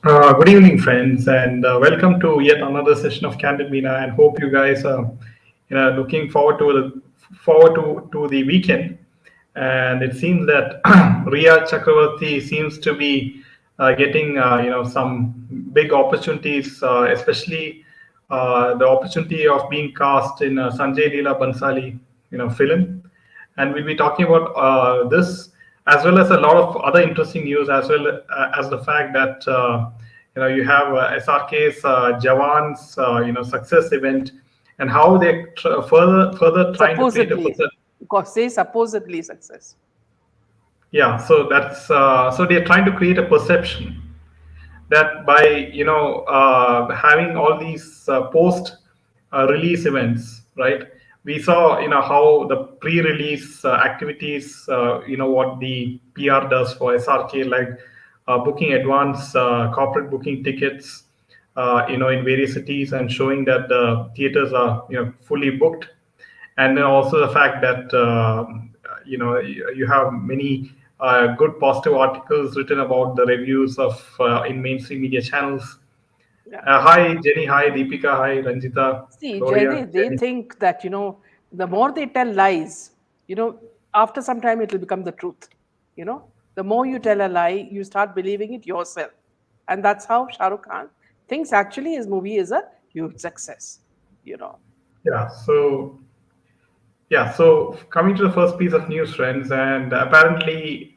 Good evening, friends, and welcome to yet another session of Candid Meena. And hope you guys are, looking forward to the weekend. And it seems that Riya Chakraborty seems to be getting, some big opportunities, especially the opportunity of being cast in Sanjay Leela Bansali, film. And we'll be talking about this as well as a lot of other interesting news, as well as the fact that you have SRK's Jawan's success event, and how they're further trying to create a Supposedly, perception. because say supposedly success. Yeah, so that's so they're trying to create a perception that by having all these post release events, right? We saw how the pre-release activities, what the PR does for SRK, like booking advance corporate booking tickets in various cities and showing that the theaters are fully booked. And then also the fact that you have many good positive articles written about the reviews of in mainstream media channels. Yeah. Hi Jenny, hi Deepika, hi Ranjita, See, Gloria, Jaydev, they Jenny. think that, the more they tell lies, after some time it will become the truth. The more you tell a lie, you start believing it yourself. And that's how Shah Rukh Khan thinks actually his movie is a huge success. You know. Yeah, so coming to the first piece of news, friends, and apparently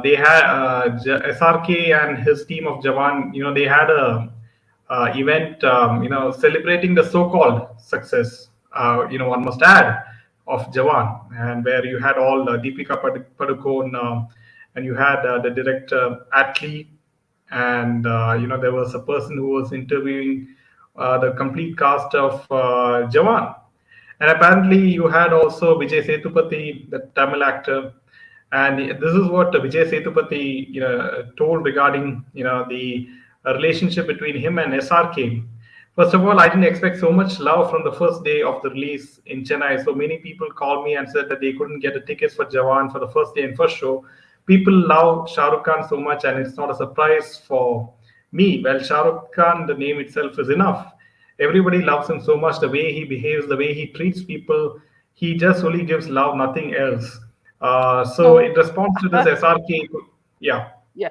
they had SRK and his team of Jawan. They had a event, celebrating the so-called success. One must add, of Jawan, and where you had all Deepika Padukone, and you had the director Atlee, and there was a person who was interviewing the complete cast of Jawan. And apparently, you had also Vijay Sethupathi, the Tamil actor, and this is what Vijay Sethupathi, told regarding, the relationship between him and SRK. First of all, I didn't expect so much love from the first day of the release in Chennai. So many people called me and said that they couldn't get the tickets for Jawan for the first day and first show. People love Shah Rukh Khan so much, and it's not a surprise for me. Well, Shah Rukh Khan, the name itself is enough. Everybody loves him so much. The way he behaves, the way he treats people, he just only gives love, nothing else. So in So, response to this SRK, yeah, yeah.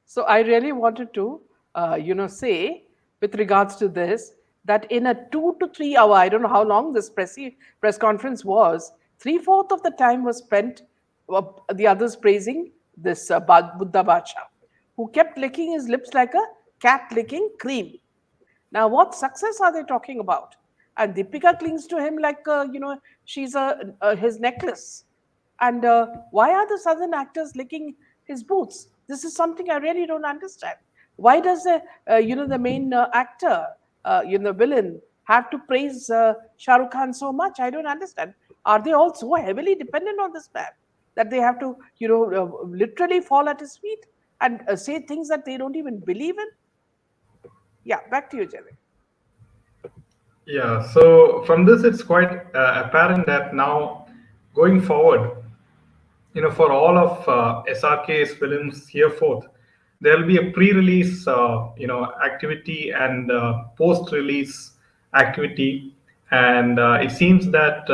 So I really wanted to, say with regards to this that in a 2 to 3 hour, I don't know how long this press conference was, three-fourth of the time was spent the others praising this Buddha Bacha, who kept licking his lips like a cat licking cream. Now, what success are they talking about? And Deepika clings to him like, she's his necklace. And why are the southern actors licking his boots? This is something I really don't understand. Why does the main actor, the villain, have to praise Shah Rukh Khan so much? I don't understand. Are they all so heavily dependent on this man that they have to, literally fall at his feet and say things that they don't even believe in? Yeah, back to you, Jerry. yeah. So from this, it's quite apparent that now going forward, for all of SRK's films hereforth, there will be a pre-release, activity and post-release activity, and it seems that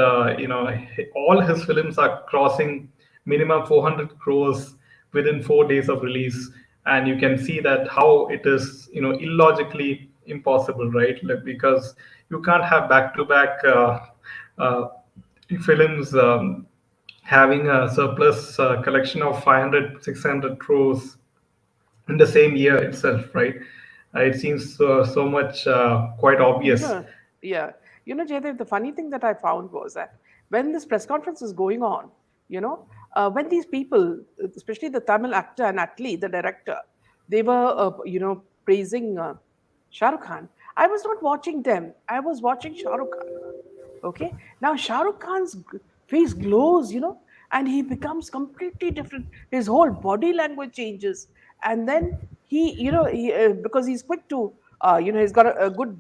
all his films are crossing minimum 400 crores within 4 days of release, and you can see that how it is, illogically impossible, right? Like, because you can't have back-to-back uh, films. Having a surplus collection of 500, 600 crores in the same year itself, right? It seems so much quite You obvious. know, yeah. Jaydev, the funny thing that I found was that when this press conference was going on, when these people, especially the Tamil actor and Atlee, the director, they were, praising Shah Rukh Khan, I was not watching them. I was watching Shah Rukh Khan. Okay. Now Shah Rukh Khan's face glows, and he becomes completely different. His whole body language changes, and then because he's quick to, he's got a good,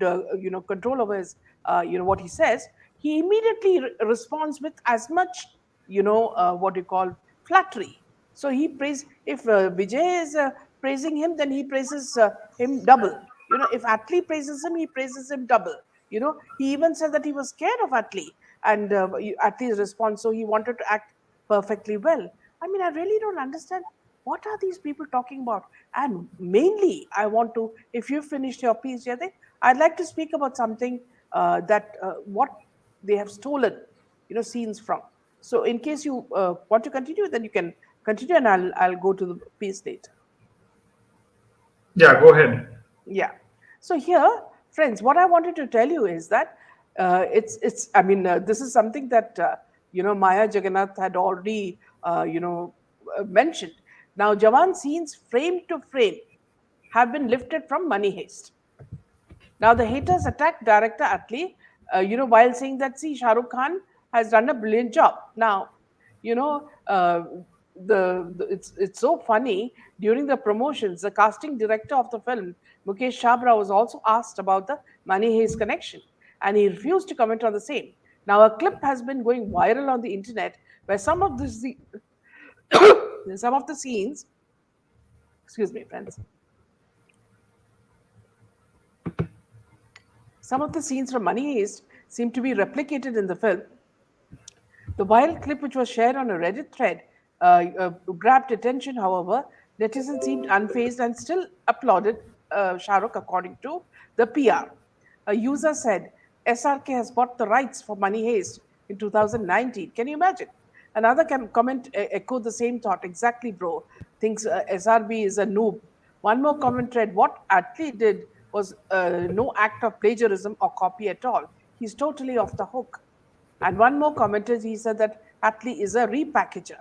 control over his, what he says. He immediately responds with as much, what you call flattery. So he prays if Vijay is praising him, then he praises him double. If Atlee praises him, he praises him double. He even said that he was scared of Atlee, and Atlee's response, so he wanted to act perfectly well. I mean, I really don't understand what are these people talking about. And mainly, I want to, if you finished your piece, Jyoti, I'd like to speak about something that what they have stolen, scenes from. So, in case you want to continue, then you can continue, and I'll go to the piece later. Yeah, go ahead. Yeah. So here, friends, what I wanted to tell you is that it's. I mean, this is something that Maya Jagannath had already mentioned. Now, Jawan scenes frame to frame have been lifted from Money Heist. Now, the haters attacked director Atlee, while saying that, see, Shah Rukh Khan has done a brilliant job. Now, you know, uh, it's so funny. During the promotions, the casting director of the film, Mukesh Chabra, was also asked about the Money Heist connection, and he refused to comment on the same. Now, a clip has been going viral on the internet where some of the scenes, excuse me, friends, some of the scenes from Money Heist seem to be replicated in the film. The viral clip, which was shared on a Reddit thread, grabbed attention. However, netizens seemed unfazed and still applauded Shah Rukh, according to the PR. A user said, SRK has bought the rights for Money Heist in 2019. Can you imagine? Another comment echoed the same thought. Exactly, bro. Thinks SRB is a noob. One more comment read, what Atlee did was no act of plagiarism or copy at all. He's totally off the hook. And one more commented, he said that Atlee is a repackager.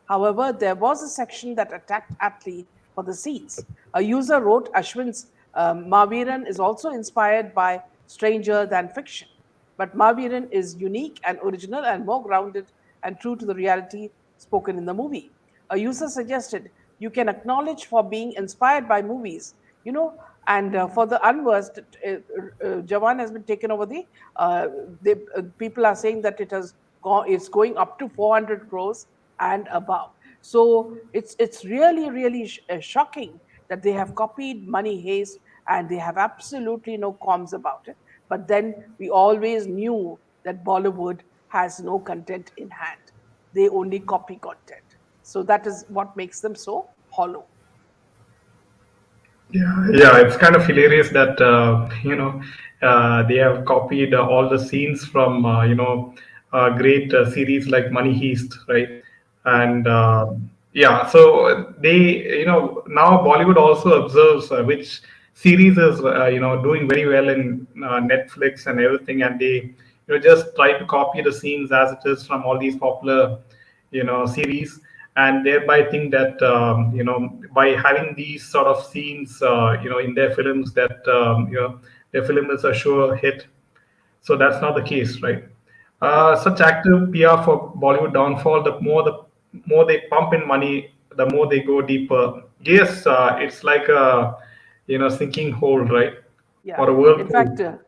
However, there was a section that attacked Atlee for the scenes. A user wrote, Ashwin's Maviran is also inspired by Stranger Than Fiction. But Maviran is unique and original and more grounded and true to the reality spoken in the movie. A user suggested, you can acknowledge for being inspired by movies, and for the unversed, Jawan has been taken over people are saying that it's going up to 400 crores and above. So it's really, really shocking that they have copied Money Heist and they have absolutely no qualms about it. But then we always knew that Bollywood has no content in hand. They only copy content. So that is what makes them so hollow. Yeah, it's kind of hilarious that they have copied all the scenes from great series like Money Heist, right? Yeah. And yeah, so they now Bollywood also observes which series is doing very well in Netflix and everything, and they just try to copy the scenes as it is from all these popular series, and thereby think that by having these sort of scenes in their films that their film is a sure hit. So that's not the case, right? Yeah. Such active PR for Bollywood downfall, the more they pump in money, the more they go deeper. Yes, it's like a sinking hole, right? Yeah. Or a In fact, whirlpool.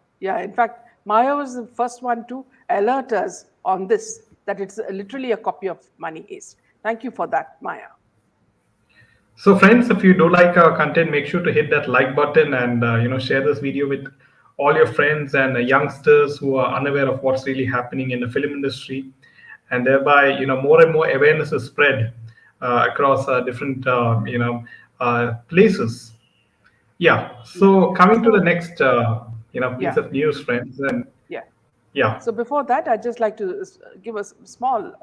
Maya was the first one to alert us on this, that it's literally a copy of Money Heist. Thank you for that, Maya. So, friends, if you do like our content, make sure to hit that like button and share this video with all your friends and youngsters who are unaware of what's really happening in the film industry, and thereby more and more awareness is spread across different places. Yeah. Yeah. So, coming to the So, next piece yeah, of news, friends, and yeah. yeah. So before that, I'd just like to give us small,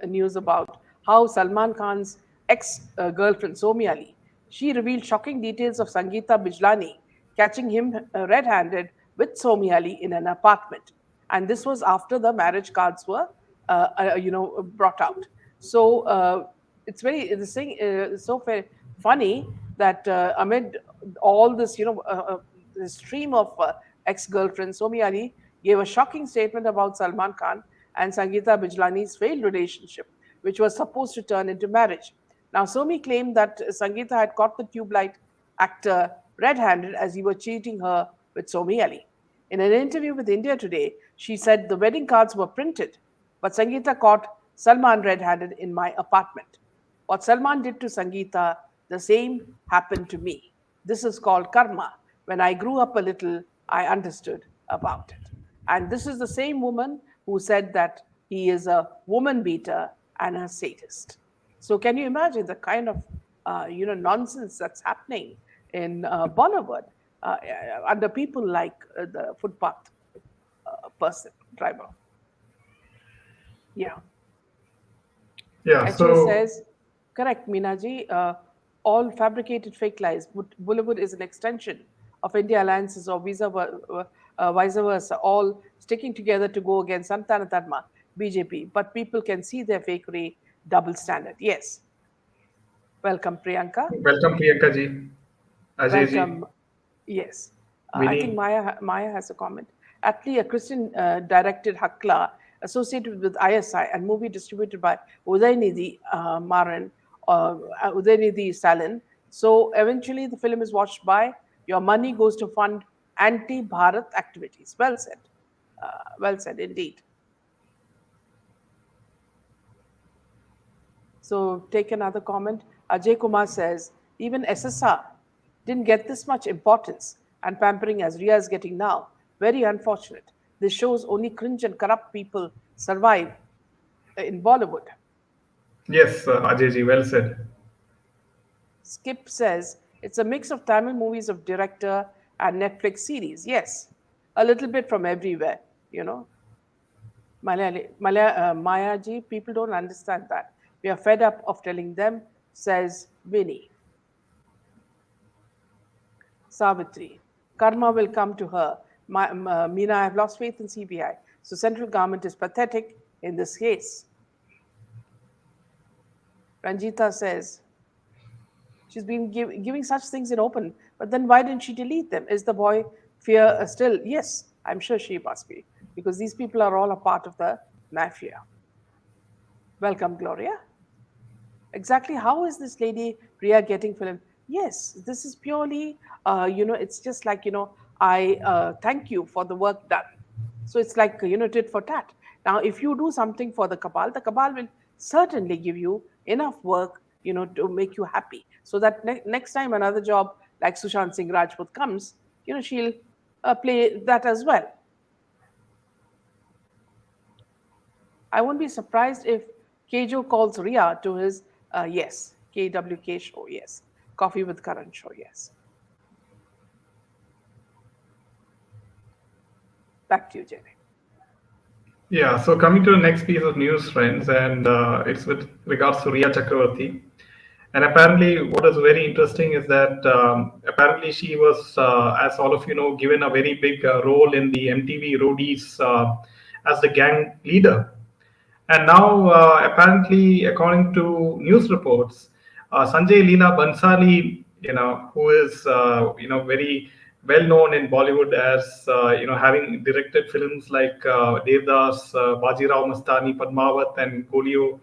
news about how Salman Khan's ex-girlfriend Somi Ali, she revealed shocking details of Sangeeta Bijlani catching him red-handed with Somi Ali in an apartment, and this was after the marriage cards were, brought out. So it's very this thing so funny that amid all this, the stream of ex-girlfriend, Somi Ali gave a shocking statement about Salman Khan and Sangeeta Bijlani's failed relationship, which was supposed to turn into marriage. Now, Somi claimed that Sangeeta had caught the tube light actor red-handed as he was cheating her with Somi Ali. In an interview with India Today, she said the wedding cards were printed, but Sangeeta caught Salman red-handed in my apartment. What Salman did to Sangeeta The same happened to me. This is called karma. When I grew up a little, I understood about it. And this is the same woman who said that he is a woman beater and a sadist. So can you imagine the kind of nonsense that's happening in Bollywood under people like the footpath person driver? Yeah. Yeah. HO So says, correct, Minaji. All fabricated fake lies. Bollywood is an extension of India alliances or vice versa, all sticking together to go against Santana Dharma, BJP. But people can see their fakery, double standard. Yes. Welcome, Priyanka. welcome Priyanka ji, Ajay ji, Welcome. Yes. I think Vinny. Maya has a comment. Actually, a Christian directed Hakla associated with ISI and movie distributed by Udaynidhi Maran or Udaynidhi Salin. So eventually the film is watched by your money goes to fund anti-Bharat activities. Well said indeed. So take another comment. Ajay Kumar says, even SSR didn't get this much importance and pampering as Rhea is getting now. Very unfortunate. This shows only cringe and corrupt people survive in Bollywood. Yes, Ajay ji, well said. Skip says, it's a mix of Tamil movies of director and Netflix series. Yes, a little bit from everywhere, you know. Maya ji, people don't understand that. We are fed up of telling them, says Vinny. Savitri, karma will come to her. Meena, I have lost faith in CBI. So central government is pathetic in this case. Ranjita says, she's been giving such things in open, but then why didn't she delete them? Is the boy fear still? Yes, I'm sure she must be, because these people are all a part of the mafia. Welcome, Gloria. Exactly how is this lady Rhea getting film? Yes, this is purely, it's just like, I thank you for the work done. So it's like, tit for tat. Now, if you do something for the cabal will certainly give you enough work, to make you happy. So that next time another job like Sushant Singh Rajput comes, she'll play that as well. I won't be surprised if Kejo calls Rhea to his, yes, KWK show, yes. Coffee with Karan show, yes. Back to you, Jerry. Yeah, so coming to the next piece of news, friends, and it's with regards to Riya Chakraborty. And apparently, what is very interesting is that apparently she was, as all of you know, given a very big role in the MTV Roadies as the gang leader. And now, apparently, according to news reports, Sanjay Leela Bansali, who is very well known in Bollywood as having directed films like Devdas, Bajirao Mastani, Padmavat, and Kolio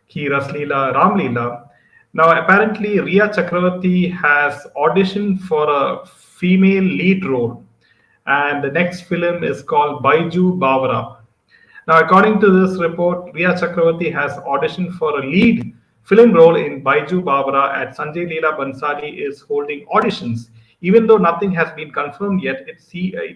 Ki Rasleela, Ramleela. Now, apparently, Riya Chakraborty has auditioned for a female lead role, and the next film is called Baiju Bawra. Now, according to this report, Riya Chakraborty has auditioned for a lead film role in Baiju Babra at Sanjay Leela Bansali is holding auditions. Even though nothing has been confirmed yet, it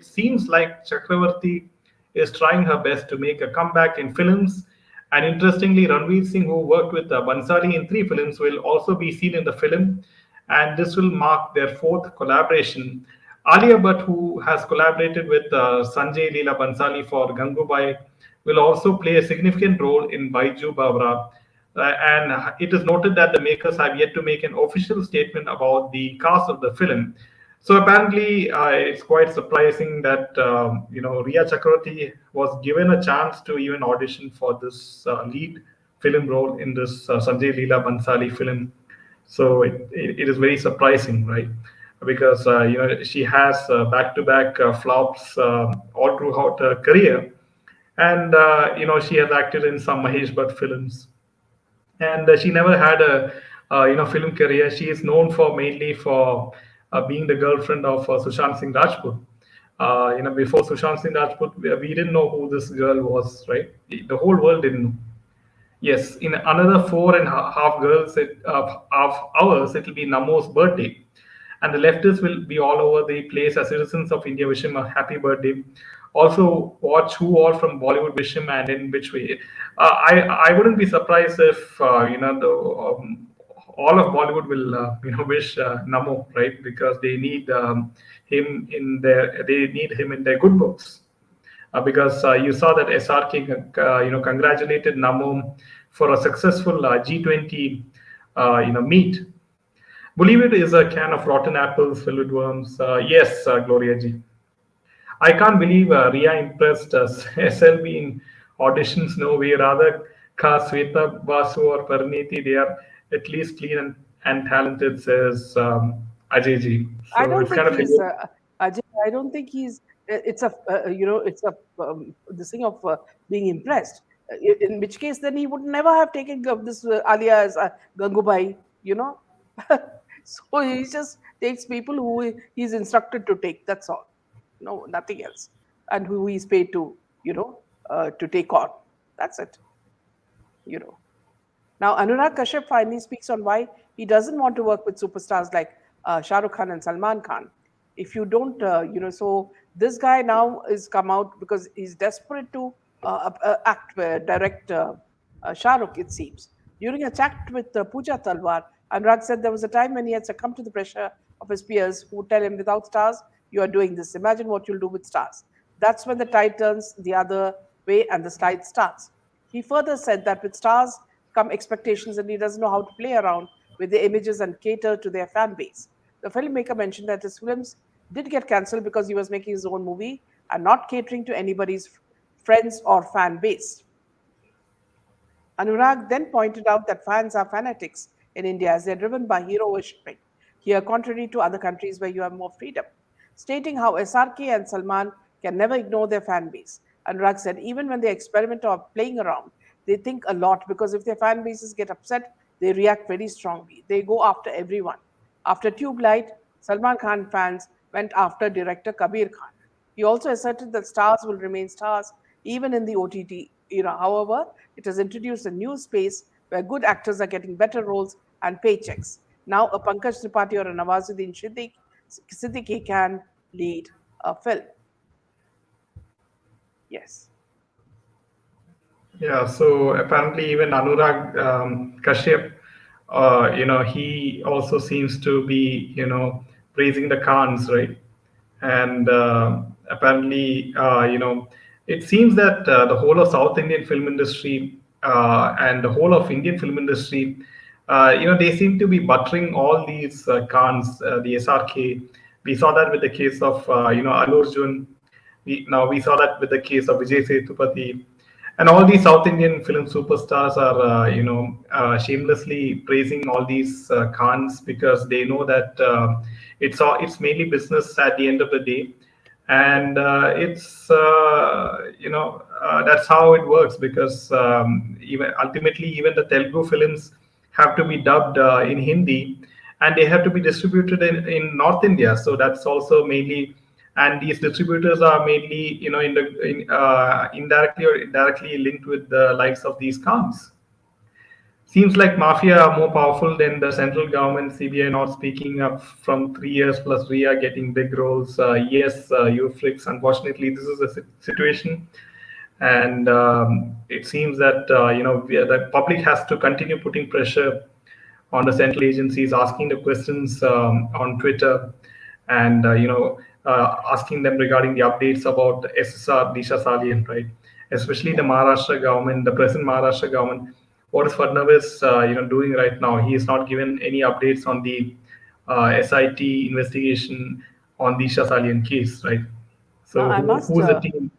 seems like Chakraborty is trying her best to make a comeback in films. And interestingly, Ranveer Singh, who worked with Bansali in 3 films, will also be seen in the film. And this will mark their 4th collaboration. Alia Bhatt, who has collaborated with Sanjay Leela Bansali for Gangubai, will also play a significant role in Baiju Bawra. And it is noted that the makers have yet to make an official statement about the cast of the film. So apparently, it's quite surprising that Riya Chakraborty was given a chance to even audition for this lead film role in this Sanjay Leela Bansali film. So it is very surprising, right? Because she has back-to-back flops all throughout her career, and she has acted in some Mahesh Bhatt films, and she never had a film career. She is known for mainly for being the girlfriend of Sushant Singh Rajput. Before Sushant Singh Rajput, we didn't know who this girl was, right? The whole world didn't know. Yes, in another 4.5 girls, half hours, it will be Namo's birthday. And the leftists will be all over the place as citizens of India wish him a happy birthday. Also, watch who all from Bollywood wish him and in which way. I wouldn't be surprised if all of Bollywood will wish Namo, right, because they need him in their good books, because you saw that SRK congratulated Namo for a successful G20 meet. Bollywood is a can of rotten apples filled with worms. Yes, Gloria Ji. I can't believe Rhea impressed us. SLB in auditions, no way. Rather, Ka, Sweta, Basu, or Parniti, they are at least clean and talented, says Ajay Ji. I So don't it's think kind of he's Ajay. I don't think he's. It's a it's a this thing of being impressed. In which case, then he would never have taken this alias Gangubai. You know, so he just takes people who he's instructed to take. That's all. No, nothing else, and who he's paid to to take on. That's it. You know. Now, Anurag Kashyap finally speaks on why he doesn't want to work with superstars like Shah Rukh Khan and Salman Khan. If you don't, so this guy now is come out because he's desperate to direct Shah Rukh, it seems. During a chat with Pooja Talwar, Anurag said there was a time when he had succumbed to the pressure of his peers who would tell him, without stars, you are doing this. Imagine what you'll do with stars. That's when the tide turns the other way and the slide starts. He further said that with stars come expectations and he doesn't know how to play around with the images and cater to their fan base. The filmmaker mentioned that his films did get cancelled because he was making his own movie and not catering to anybody's friends or fan base. Anurag then pointed out that fans are fanatics in India as they're driven by hero worshipping, here contrary to other countries where you have more freedom, stating how SRK and Salman can never ignore their fan base. Anurag said even when they experiment or playing around, they think a lot because if their fan bases get upset, they react very strongly. They go after everyone. After Tube Light, Salman Khan fans went after director Kabir Khan. He also asserted that stars will remain stars even in the OTT era. However, it has introduced a new space where good actors are getting better roles and paychecks. Now, a Pankaj Tripathi or a Nawazuddin Siddiqui can lead a film. Yes. Yeah, so apparently even Anurag Kashyap, he also seems to be, praising the Khans, right? And apparently, it seems that the whole of South Indian film industry and the whole of Indian film industry, they seem to be buttering all these Khans, the SRK. We saw that with the case of, Allu Arjun. We saw that with the case of Vijay Sethupathi, and all these South Indian film superstars are, shamelessly praising all these Khans because they know that it's mainly business at the end of the day, and that's how it works because even ultimately even the Telugu films have to be dubbed in Hindi, and they have to be distributed in North India. So that's also mainly, and these distributors are mainly, indirectly or directly linked with the likes of these camps. Seems like mafia are more powerful than the central government. CBI not speaking up from 3 years plus Rhea getting big roles. Yes, you freaks. Unfortunately, this is a situation, and it seems that the public has to continue putting pressure on the central agencies, asking the questions on Twitter, and asking them regarding the updates about the SSR Disha Salient, right? Especially the Maharashtra government, the present Maharashtra government. What is Fadnavis, doing right now? He has not given any updates on the SIT investigation on Disha Salient case, right? Now, So who's the team?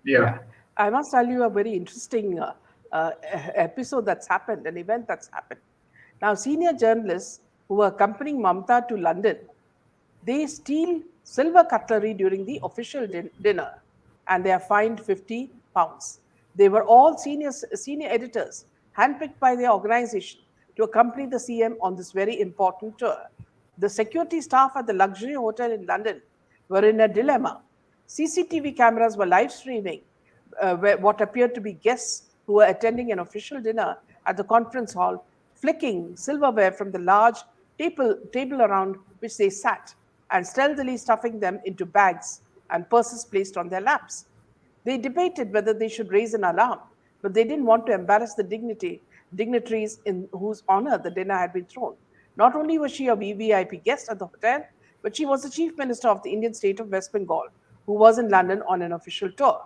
yeah, Yeah. I must tell you a very interesting episode that's happened, an event that's happened. Now, senior journalists who were accompanying Mamta to London, they steal silver cutlery during the official dinner and they are fined £50. They were all senior editors handpicked by their organization to accompany the CM on this very important tour. The security staff at the luxury hotel in London were in a dilemma. CCTV cameras were live streaming what appeared to be guests who were attending an official dinner at the conference hall, flicking silverware from the large table around which they sat, and stealthily stuffing them into bags and purses placed on their laps. They debated whether they should raise an alarm, but they didn't want to embarrass the dignitaries in whose honor the dinner had been thrown. Not only was she a VVIP guest at the hotel, but she was the chief minister of the Indian state of West Bengal, who was in London on an official tour.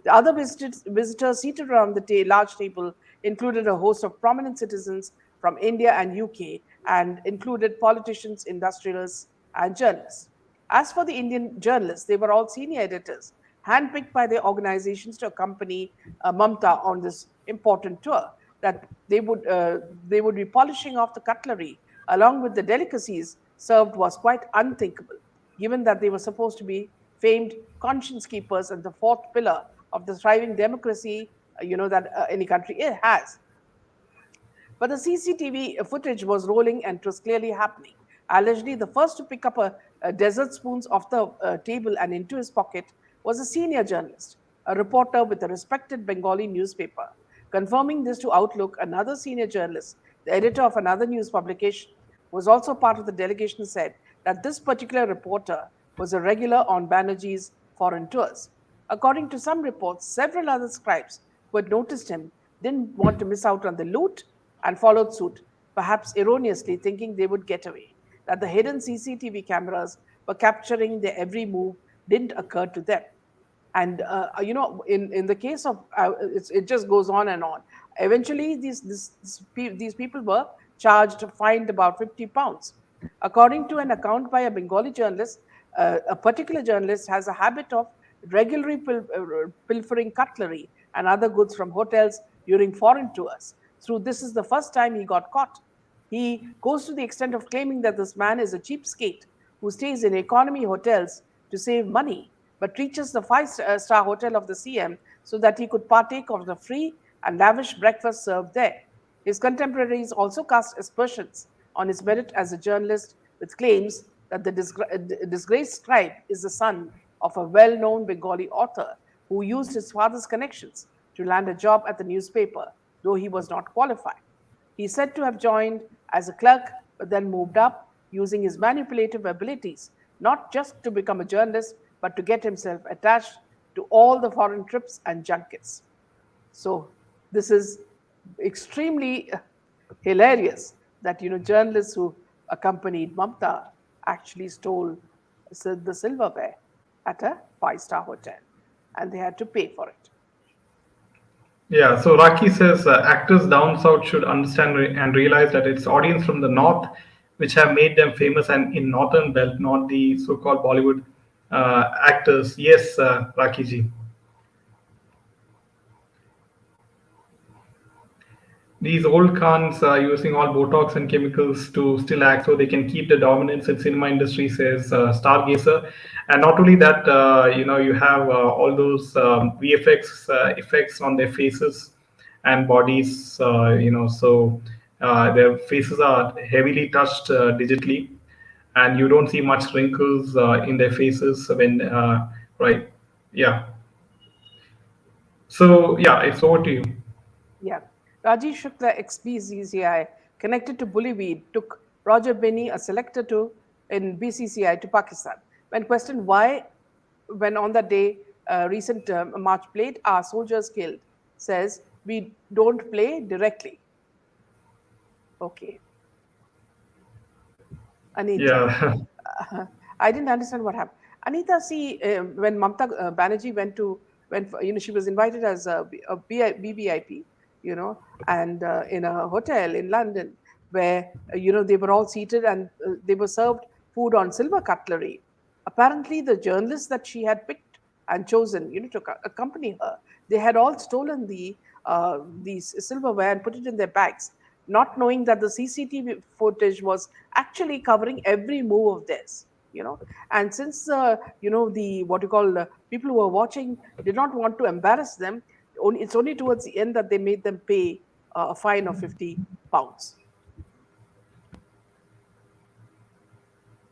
The other visitors seated around the large table included a host of prominent citizens from India and UK and included politicians, industrialists, and journalists. As for the Indian journalists, they were all senior editors, handpicked by their organizations to accompany Mamta on this important tour. That they would be polishing off the cutlery along with the delicacies served was quite unthinkable, given that they were supposed to be famed conscience keepers and the fourth pillar of the thriving democracy, that any country has. But the CCTV footage was rolling and it was clearly happening. Allegedly, the first to pick up a dessert spoons off the table and into his pocket was a senior journalist, a reporter with a respected Bengali newspaper. Confirming this to Outlook, another senior journalist, the editor of another news publication, was also part of the delegation, said that this particular reporter was a regular on Banerjee's foreign tours. According to some reports, several other scribes who had noticed him didn't want to miss out on the loot and followed suit, perhaps erroneously thinking they would get away. That the hidden CCTV cameras were capturing their every move didn't occur to them. And in the case of it just goes on and on. Eventually, these people were charged, fined about £50. According to an account by a Bengali journalist, a particular journalist has a habit of regularly pilfering cutlery and other goods from hotels during foreign tours. Through this is the first time he got caught. He goes to the extent of claiming that this man is a cheapskate who stays in economy hotels to save money, but reaches the five-star hotel of the CM so that he could partake of the free and lavish breakfast served there. His contemporaries also cast aspersions on his merit as a journalist with claims that the disgraced scribe is the son of a well-known Bengali author who used his father's connections to land a job at the newspaper, though he was not qualified. He is said to have joined as a clerk, but then moved up using his manipulative abilities, not just to become a journalist, but to get himself attached to all the foreign trips and junkets. So this is extremely hilarious that journalists who accompanied Mamta actually stole the silverware at a five-star hotel, and they had to pay for it. Yeah, so Raki says actors down south should understand and realize that it's audience from the north which have made them famous, and in northern belt, not the so-called Bollywood actors. Yes, Raki ji. These old cons are using all Botox and chemicals to still act so they can keep the dominance in cinema industry, says Stargazer. And not only that, you have all those VFX effects on their faces and bodies, so their faces are heavily touched digitally, and you don't see much wrinkles in their faces when, right? Yeah. So, yeah, it's over to you. Yeah. Rajesh Shukla, ex-BCCI, connected to Bollywood, took Roger Binney, a selector in BCCI, to Pakistan. When questioned why, when on that day, recent March played, our soldiers killed, says, we don't play directly. Okay. Anita. Yeah. I didn't understand what happened. Anita, see, when Mamta Banerjee she was invited as a BBIP, and in a hotel in London where, they were all seated and they were served food on silver cutlery. Apparently, the journalists that she had picked and chosen, to accompany her, they had all stolen the silverware and put it in their bags, not knowing that the CCTV footage was actually covering every move of theirs. And since the what you call people who were watching did not want to embarrass them, it's only towards the end that they made them pay a fine of £50.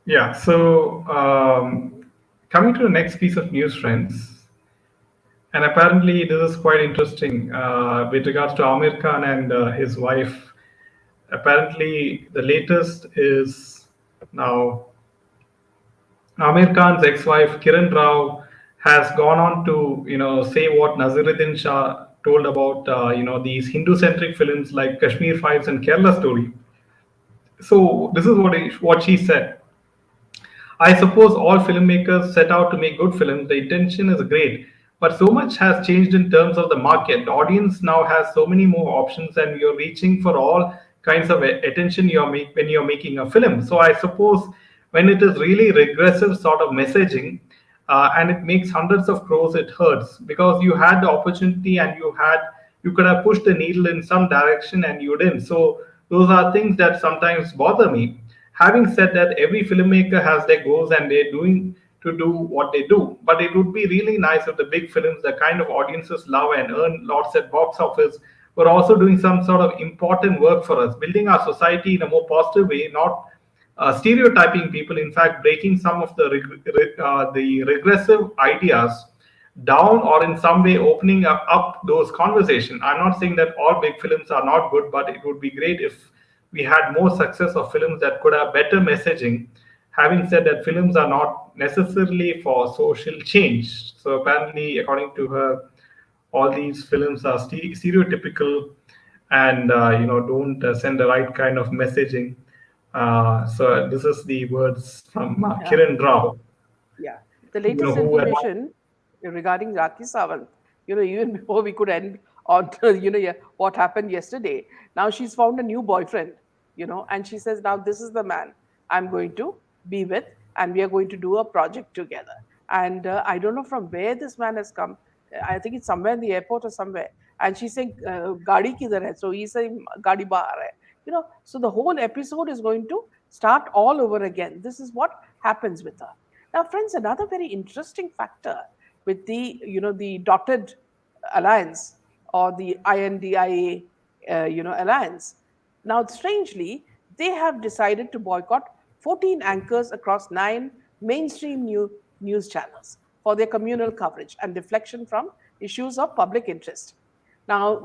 Yeah, so coming to the next piece of news, friends. And apparently, this is quite interesting with regards to Amir Khan and his wife. Apparently, the latest is now Amir Khan's ex-wife Kiran Rao has gone on to say what Naziruddin Shah told about these Hindu-centric films like Kashmir Files and Kerala Story. So this is what she said. I suppose all filmmakers set out to make good films. The intention is great, but so much has changed in terms of the market. The audience now has so many more options, and you're reaching for all kinds of attention when you're making a film. So I suppose when it is really regressive sort of messaging, and it makes hundreds of crores, it hurts because you had the opportunity and you could have pushed the needle in some direction and you didn't. So those are things that sometimes bother me. Having said that, every filmmaker has their goals and they're doing to do what they do. But it would be really nice if the big films, the kind of audiences love and earn lots at box office, were also doing some sort of important work for us, building our society in a more positive way, not stereotyping people. In fact, breaking some of the regressive ideas down, or in some way opening up those conversations. I'm not saying that all big films are not good, but it would be great if we had more success of films that could have better messaging. Having said that, films are not necessarily for social change. So apparently, according to her, all these films are stereotypical and don't send the right kind of messaging. So this is the words from Yeah. Kiran Rao, Yeah, the latest who information regarding Rakhi Sawant, even before we could end on, yeah, what happened yesterday. Now she's found a new boyfriend, and she says, now this is the man I'm going to be with, and we are going to do a project together. And I don't know from where this man has come. I think it's somewhere in the airport or somewhere. And she's saying, "Gaadi kidhar hai?" So he's saying, "Gaadi bahar hai." So the whole episode is going to start all over again. This is what happens with her. Now, friends, another very interesting factor with the dotted alliance or the INDIA, alliance. Now, strangely, they have decided to boycott 14 anchors across 9 mainstream news channels for their communal coverage and deflection from issues of public interest. Now,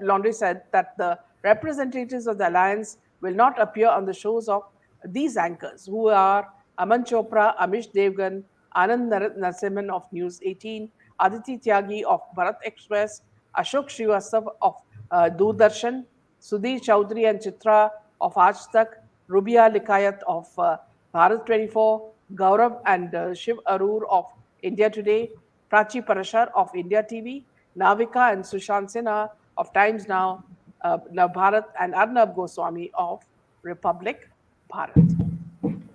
Laundry said that the representatives of the alliance will not appear on the shows of these anchors, who are Aman Chopra, Amish Devgan, Anand Narasimhan of News 18, Aditi Tyagi of Bharat Express, Ashok Srivastav of Doordarshan, Sudhir Chaudhary and Chitra of Aaj Tak, Rubia Likayat of Bharat 24, Gaurav and Shiv Arur of India Today, Prachi Parashar of India TV, Navika and Sushant Sinha of Times Now, Bharat, and Arnab Goswami of Republic Bharat.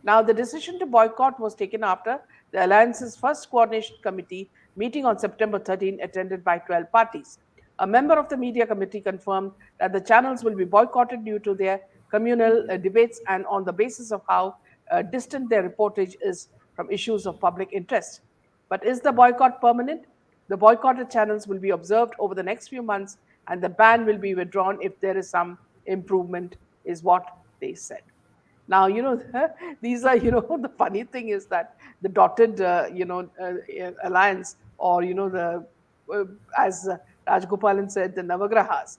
Now, the decision to boycott was taken after the alliance's first coordination committee meeting on September 13, attended by 12 parties. A member of the media committee confirmed that the channels will be boycotted due to their communal debates and on the basis of how distant their reportage is from issues of public interest. But is the boycott permanent? The boycotted channels will be observed over the next few months, and the ban will be withdrawn if there is some improvement, is what they said. Now, these are, the funny thing is that the dotted, alliance, or, as Rajgopalan said, the Navagrahas,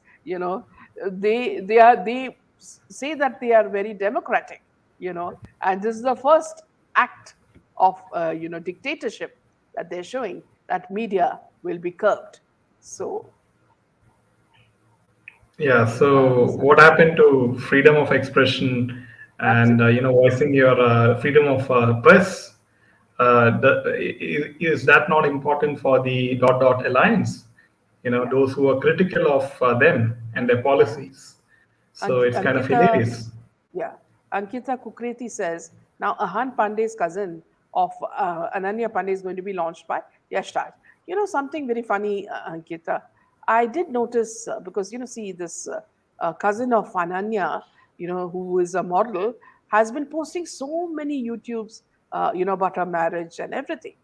they say that they are very democratic, and this is the first act of, dictatorship that they're showing, that media will be curbed. So, Yeah, so these are what happened to freedom of expression and absolutely. voicing your freedom of press? Is that not important for the dot alliance? Yeah. Those who are critical of them and their policies. So it's kind of Ankita, hilarious. yeah, Ankita Kukreti says now Ahan Pandey's cousin of Ananya Pandey is going to be launched by Yash Raj. Something very funny, Ankita. I did notice because see this cousin of Ananya, who is a model, has been posting so many YouTubes, about her marriage and everything.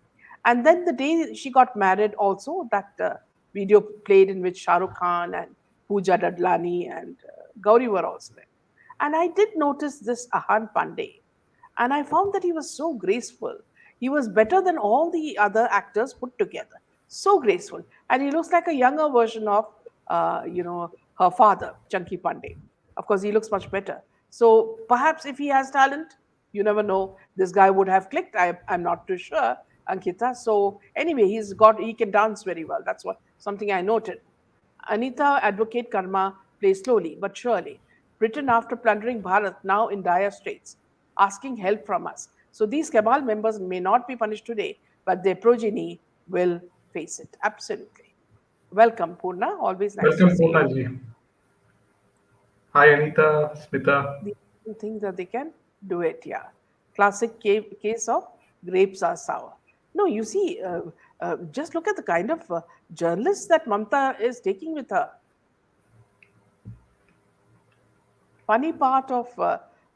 And then the day she got married, also that video played in which Shah Rukh Khan and Pooja Dadlani and Gauri were also there. And I did notice this Ahan Pandey. And I found that he was so graceful. He was better than all the other actors put together. So graceful. And he looks like a younger version of, her father, Chunky Pandey. Of course, he looks much better. So perhaps if he has talent, you never know. This guy would have clicked. I'm not too sure, Ankita. So anyway, he can dance very well. That's what something I noted. Anita advocate karma plays slowly but surely. Britain, after plundering Bharat, now in dire straits, asking help from us. So these cabal members may not be punished today, but their progeny will face it. Absolutely. Welcome, Purna. Always nice to Welcome, see Purna you. ji. Hi, Anita, Smita. The thing that they can do it, yeah. Classic case of grapes are sour. No, you see, just look at the kind of journalists that Mamta is taking with her. Funny part of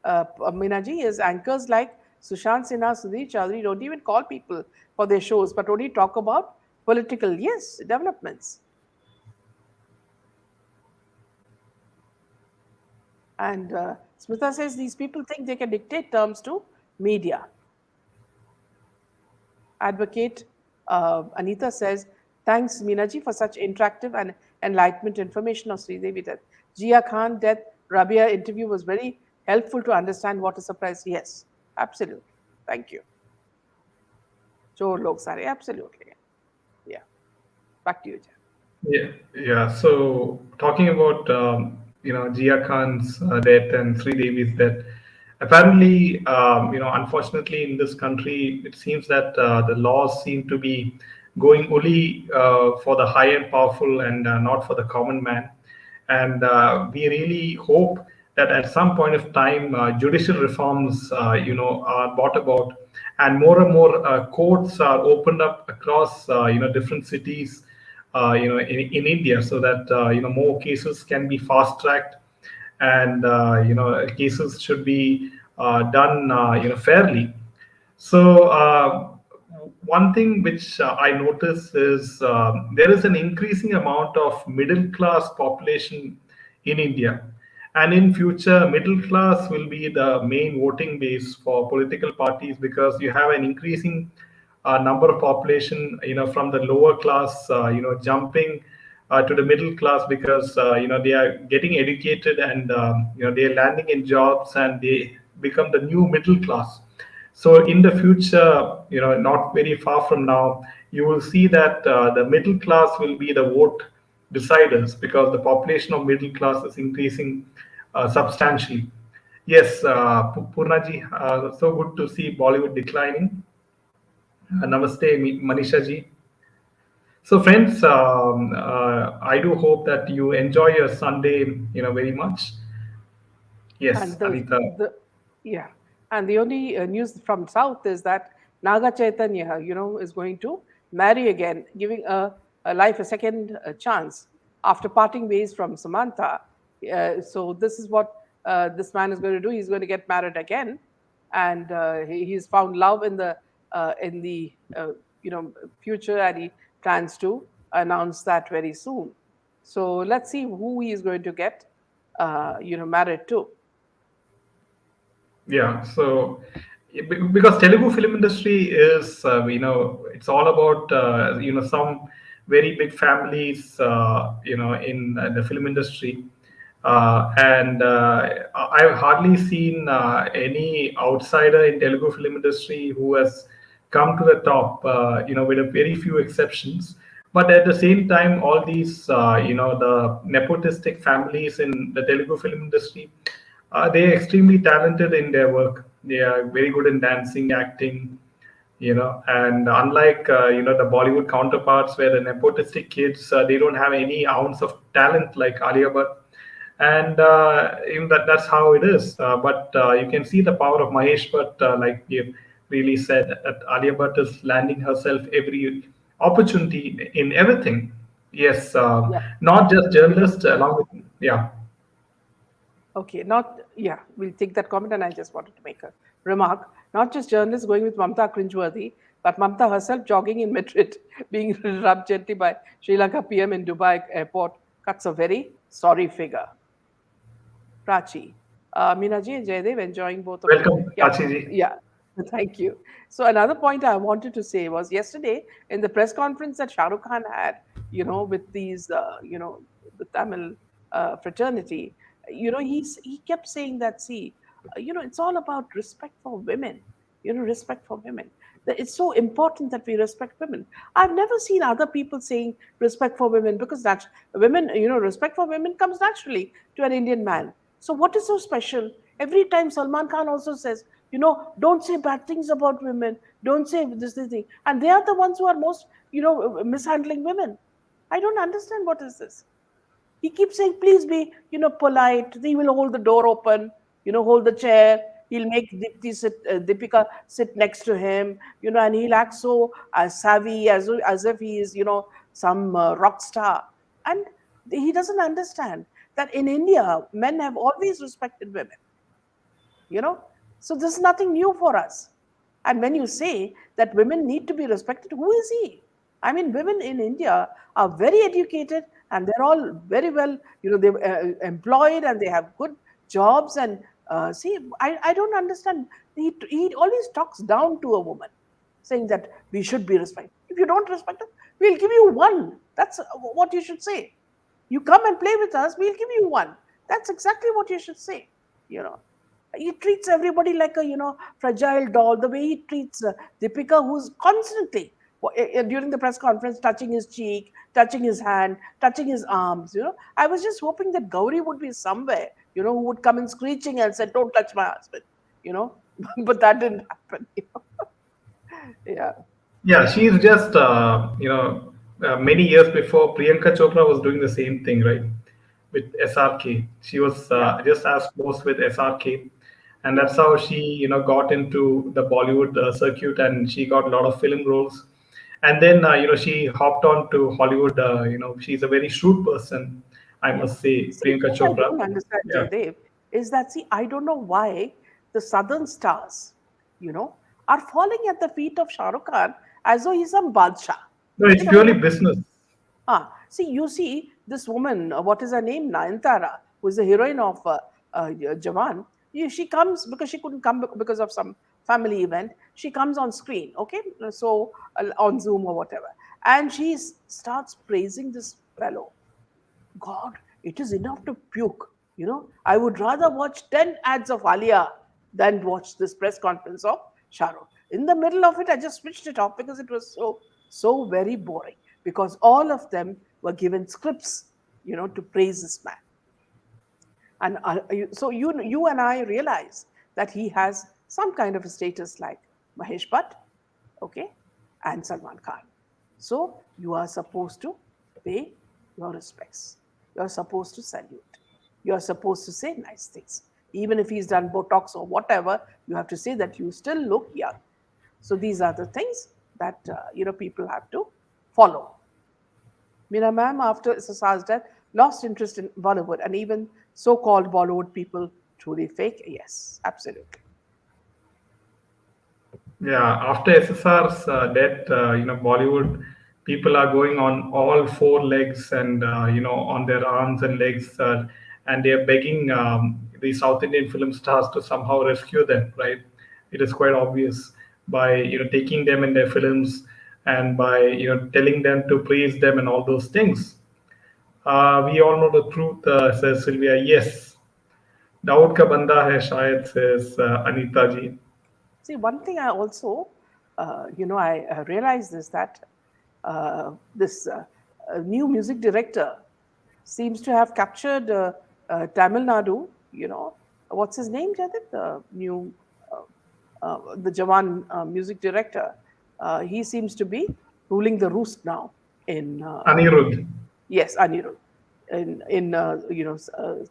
Minaji is anchors like Sushant Sinha, Sudhir Chaudhary don't even call people for their shows, but only talk about political, yes, developments. And Smita says these people think they can dictate terms to media. Advocate Anita says, thanks Minaji for such interactive and enlightenment information on Sridevi death. Jia Khan death, Rabia interview was very helpful to understand what a surprise. Yes, absolutely. Thank you. Chor log sare, absolutely. Yeah. Back to you, Jan. Yeah, yeah. So talking about Jia Khan's death and Sri Devi's death, apparently unfortunately in this country it seems that the laws seem to be going only for the high and powerful and not for the common man. And we really hope that at some point of time judicial reforms are brought about, and more courts are opened up across different cities in India, so that more cases can be fast tracked, and cases should be done fairly. So one thing which I notice is there is an increasing amount of middle class population in India, and in future middle class will be the main voting base for political parties, because you have an increasing number of population from the lower class jumping to the middle class, because they are getting educated, and they are landing in jobs and they become the new middle class. So in the future, not very far from now, you will see that the middle class will be the vote deciders, because the population of middle class is increasing substantially. Yes, Purnaji, so good to see Bollywood declining. Namaste, Manisha ji. So, friends, I do hope that you enjoy your Sunday, very much. Yes, And Anita. yeah, and the only news from South is that Naga Chaitanya, is going to marry again, giving a life a second chance after parting ways from Samantha. So this is what this man is going to do. He's going to get married again, and he's found love in the future, and he plans to announce that very soon. So let's see who he is going to get, married to. Yeah, so because Telugu film industry is, it's all about, some very big families, in the film industry. And I've hardly seen any outsider in Telugu film industry who has come to the top, with a very few exceptions. But at the same time, all these, the nepotistic families in the Telugu film industry, they are extremely talented in their work. They are very good in dancing, acting, and unlike the Bollywood counterparts, where the nepotistic kids, they don't have any ounce of talent like Alia Bhatt, and that's how it is. But you can see the power of Mahesh Bhatt, like you really said, that Alia Bhatt is landing herself every opportunity in everything. Yes, Yeah. not just You know, journalists, along with, yeah. okay, not, yeah, we'll take that comment. And I just wanted to make a remark. Not just journalists going with Mamta cringeworthy, but Mamta herself jogging in Madrid, being rubbed gently by Sri Lanka PM in Dubai airport, cuts a very sorry figure. Prachi. Minaji and Jaydev enjoying both of you. Welcome, Yeah, Prachi ji. yeah. Thank you. So another point I wanted to say was yesterday in the press conference that Shah Rukh Khan had, with these, the Tamil fraternity, he kept saying that, see, it's all about respect for women, respect for women. That it's so important that we respect women. I've never seen other people saying respect for women because that's women, respect for women comes naturally to an Indian man. So what is so special? Every time Salman Khan also says, don't say bad things about women, don't say this thing. And they are the ones who are most, mishandling women. I don't understand what is this. He keeps saying, please be, polite. He will hold the door open, hold the chair. He'll make Deepika sit next to him, and he'll act so savvy as if he is, some rock star. And he doesn't understand that in India, men have always respected women, you know so this is nothing new for us. And when you say that women need to be respected, who is he? I mean, women in India are very educated and they're all very well, they're employed and they have good jobs. And see, I don't understand. He always talks down to a woman, saying that we should be respected. If you don't respect us, we'll give you one. That's what you should say. You come and play with us, we'll give you one. That's exactly what you should say. You know, he treats everybody like a fragile doll. The way he treats Deepika, who's constantly during the press conference touching his cheek, touching his hand, touching his arms. I was just hoping that Gauri would be somewhere, who would come in screeching and said, "Don't touch my husband," you know, but that didn't happen. Yeah, Yeah, she's just, many years before Priyanka Chopra was doing the same thing, right? With SRK. She was yeah, just as close with SRK. And yeah. that's how she, got into the Bollywood circuit and she got a lot of film roles. And then, she hopped on to Hollywood. She's a very shrewd person, I Yeah. must say, See, Priyanka what I Chopra. don't understand, Yeah. Jaydev, is that, see, I don't know why the Southern stars, you know, are falling at the feet of Shah Rukh Khan as though he's some Badshah. No, it's Who purely would, business. see, you see this woman, what is her name? Nayantara, who is the heroine of Jawan. She comes because she couldn't come because of some family event. She comes on screen, okay? So on Zoom or whatever. And she starts praising this fellow. God, it is enough to puke. I would rather watch 10 ads of Alia than watch this press conference of Shah Rukh. In the middle of it, I just switched it off because it was so very boring. Because all of them were given scripts, to praise this man. And so you and I realize that he has some kind of a status like Mahesh Bhatt, okay, and Salman Khan. So you are supposed to pay your respects. You are supposed to salute. You are supposed to say nice things. Even if he's done Botox or whatever, you have to say that you still look young. So these are the things that people have to follow. Meena ma'am, after SSR's death, lost interest in Bollywood, and even so-called Bollywood people truly fake. Yes, absolutely. Yeah, after SSR's death, Bollywood people are going on all four legs and on their arms and legs, and they are begging the South Indian film stars to somehow rescue them. Right? It is quite obvious by taking them in their films and by telling them to praise them and all those things. We all know the truth, says Sylvia. Yes, Daud ka banda hai shayad, says Anita ji. See, one thing I also, I realized is that this new music director seems to have captured Tamil Nadu. What's his name, Jadip? The Jawan music director. He seems to be ruling the roost now in Anirudh. yes, Anirudh in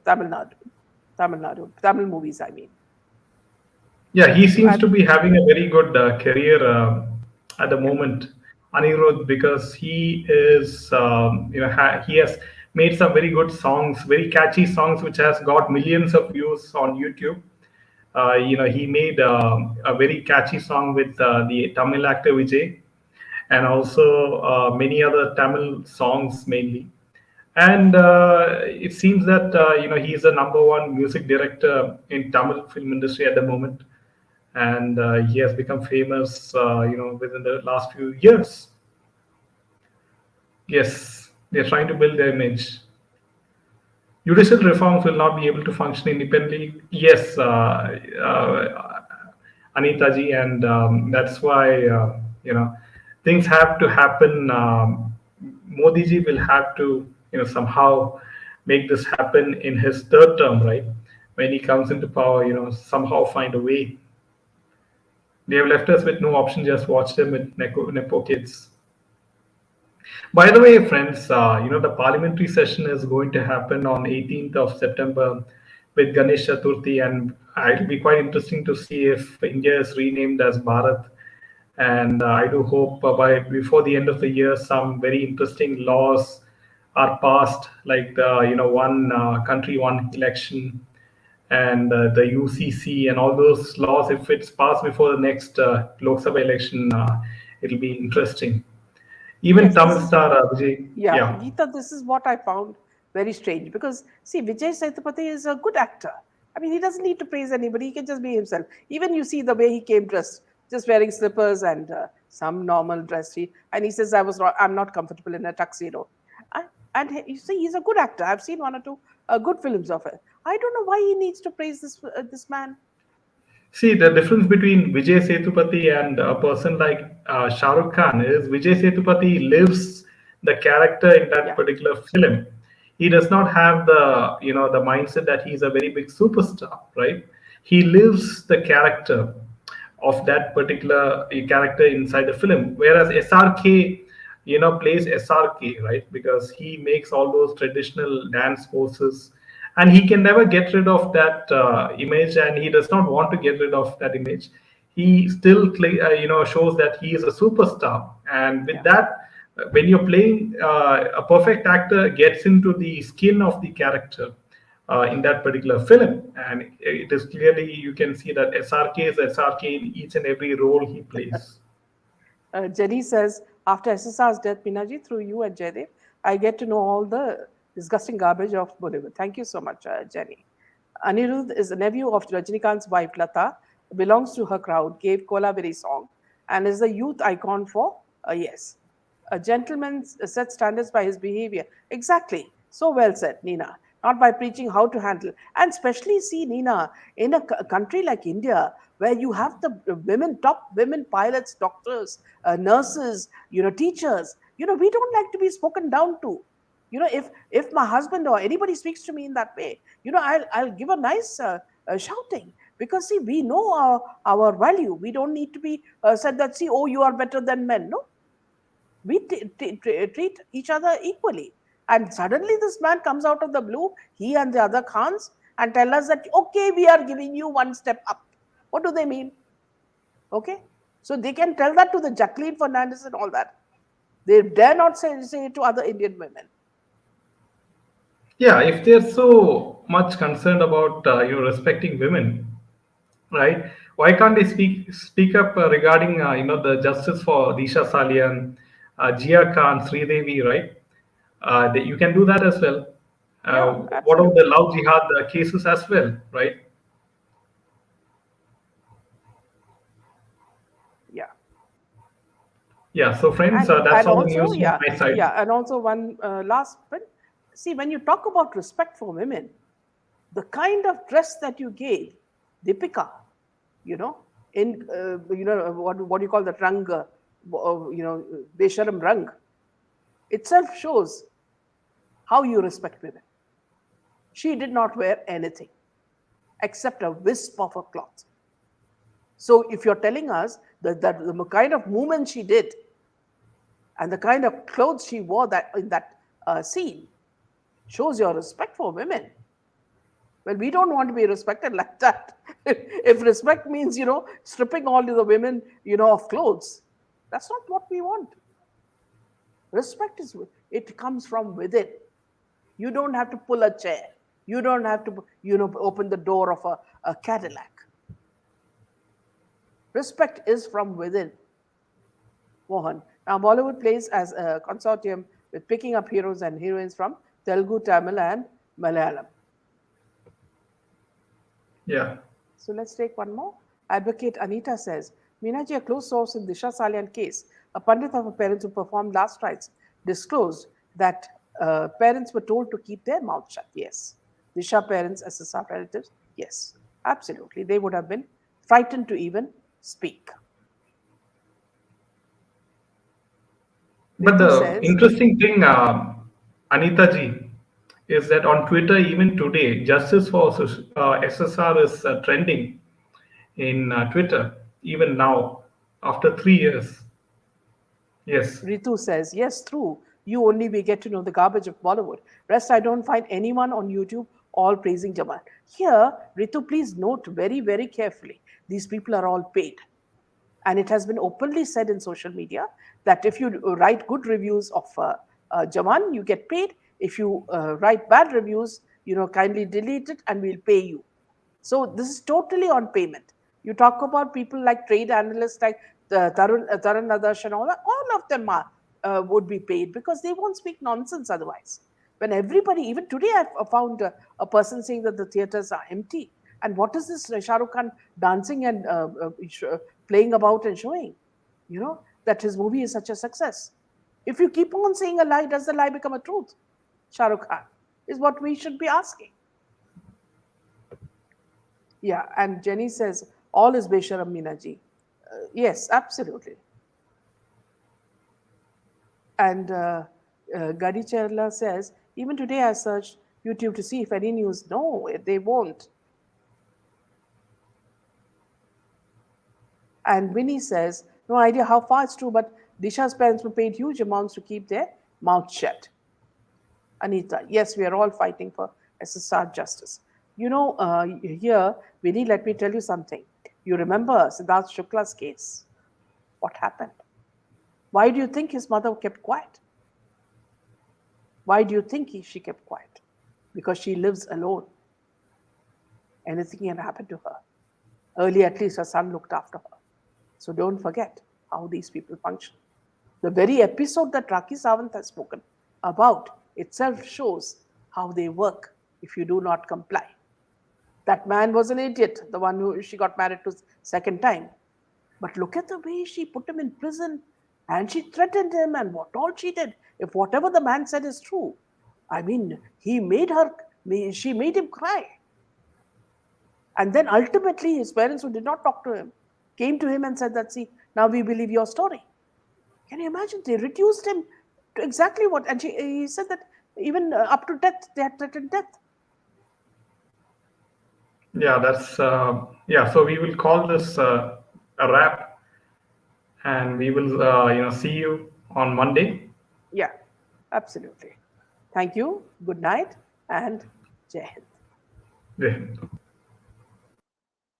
Tamil Nadu, Tamil movies. I mean, Yeah, he seems and to be having a very good career at the moment, Anirudh, because he is, he has made some very good songs, very catchy songs, which has got millions of views on YouTube. He made a very catchy song with the Tamil actor Vijay, and also many other Tamil songs mainly. And it seems that he is the number one music director in Tamil film industry at the moment, and he has become famous, within the last few years. Yes, they're trying to build their image. Judicial reforms will not be able to function independently. Yes, Anita ji, and that's why things have to happen. Modi ji will have to somehow make this happen in his third term, right? When he comes into power, somehow find a way. They have left us with no option. Just watch them with nepo kids. By the way, friends, the parliamentary session is going to happen on 18th of September with Ganesh Chaturthi, and it'll be quite interesting to see if India is renamed as Bharat. And I do hope by before the end of the year, some very interesting laws are passed, like the one country, one election, and the UCC, and all those laws. If it's passed before the next Lok Sabha election, it'll be interesting. Even Yes, Tamil star Vijay, yeah, yeah. Geeta, this is what I found very strange because see, Vijay Sethupathi is a good actor. I mean, he doesn't need to praise anybody; he can just be himself. Even you see the way he came dressed, just wearing slippers and some normal dress. And he says, I'm not comfortable in a tuxedo." And, you see, he's a good actor. I've seen one or two good films of it. I don't know why he needs to praise this man. See, the difference between Vijay Sethupathi and a person like Shah Rukh Khan is Vijay Sethupathi lives the character in that Yeah, particular film. He does not have the mindset that he's a very big superstar, right? He lives the character of that particular character inside the film. Whereas SRK, plays SRK, right? Because he makes all those traditional dance poses, and he can never get rid of that image, and he does not want to get rid of that image. He still, shows that he is a superstar, and with yeah. that, when you're playing, a perfect actor gets into the skin of the character in that particular film, and it is clearly you can see that SRK is SRK in each and every role he plays. Jenny says, after SSR's death, Minaji, through you and Jaydev, I get to know all the disgusting garbage of Bollywood. Thank you so much, Jenny. Anirudh is a nephew of Rajnikant's wife, Lata, belongs to her crowd, gave Kolaveri song, and is a youth icon for, yes. A gentleman sets standards by his behavior. Exactly. So well said, Nina. Not by preaching how to handle. And especially, see, Nina, in a country like India, where you have the top women pilots, doctors, nurses, teachers, we don't like to be spoken down to. If my husband or anybody speaks to me in that way, I'll give a nice shouting, because see, we know our value. We don't need to be said that, see, oh, you are better than men. No, we treat each other equally. And suddenly this man comes out of the blue, he and the other Khans, and tell us that, okay, we are giving you one step up. What do they mean? Okay, so they can tell that to the Jacqueline Fernandez and all that. They dare not say it to other Indian women. Yeah, if they're so much concerned about respecting women, right? Why can't they speak up regarding the justice for Disha Salian, Jia Khan, Sridevi, right? You can do that as well. Yeah, What about the absolutely. love jihad cases as well, right? Yeah. Yeah. So, friends, and that's and all the also, news from yeah, my side. yeah, and also one last bit. See, when you talk about respect for women, the kind of dress that you gave Deepika, you know, in what do you call that rang, Besharam rang, itself shows how you respect women. She did not wear anything except a wisp of a cloth. So if you're telling us that the kind of movement she did and the kind of clothes she wore that in that scene shows your respect for women. Well, we don't want to be respected like that. If respect means, stripping all the women, of clothes, that's not what we want. Respect it comes from within. You don't have to pull a chair. You don't have to, open the door of a Cadillac. Respect is from within. Mohan. Now, Bollywood plays as a consortium with picking up heroes and heroines from Telugu, Tamil, and Malayalam. Yeah. So let's take one more. Advocate Anita says, Meenaji, a close source in Disha Salian case, a pundit of her parents who performed last rites, disclosed that parents were told to keep their mouth shut. Yes. Disha parents, SSR relatives, yes, absolutely. They would have been frightened to even speak. But Ritu the says, interesting thing, Anita ji, is that on Twitter, even today, justice for SSR is trending in Twitter, even now, after 3 years. Yes. Ritu says, yes, true. You only we get to know the garbage of Bollywood. Rest, I don't find anyone on YouTube all praising Jawan. Here, Ritu, please note very, very carefully. These people are all paid. And it has been openly said in social media that if you write good reviews of Jawan, you get paid. If you write bad reviews, kindly delete it and we'll pay you. So this is totally on payment. You talk about people like trade analysts like Tarun Adarsh and all of them would be paid because they won't speak nonsense otherwise. When everybody, even today, I found a person saying that the theaters are empty. And what is this Shah Rukh Khan dancing and playing about and showing? That his movie is such a success. If you keep on saying a lie, does the lie become a truth? Shah Rukh Khan is what we should be asking. Yeah, and Jenny says, all is Besharam Minaji. Yes, absolutely. And Gadi Cherla says, even today I searched YouTube to see if any news. No, they won't. And Winnie says, no idea how far it's true, but Disha's parents were paid huge amounts to keep their mouth shut. Anita, yes, we are all fighting for SSR justice. Here, Winnie, let me tell you something. You remember Siddharth Shukla's case? What happened? Why do you think his mother kept quiet? Why do you think she kept quiet? Because she lives alone. Anything can happen to her. Early, at least, her son looked after her. So don't forget how these people function. The very episode that Rakhi Sawant has spoken about itself shows how they work if you do not comply. That man was an idiot, the one who she got married to second time. But look at the way she put him in prison and she threatened him and what all she did. If whatever the man said is true, I mean, she made him cry. And then ultimately, his parents, who did not talk to him, came to him and said that, see, now we believe your story. Can you imagine? They reduced him to exactly what, and he said that even up to death, they had threatened death. Yeah, that's yeah. So we will call this a wrap, and we will see you on Monday. Yeah, absolutely. Thank you. Good night and Jai Hind. Yeah.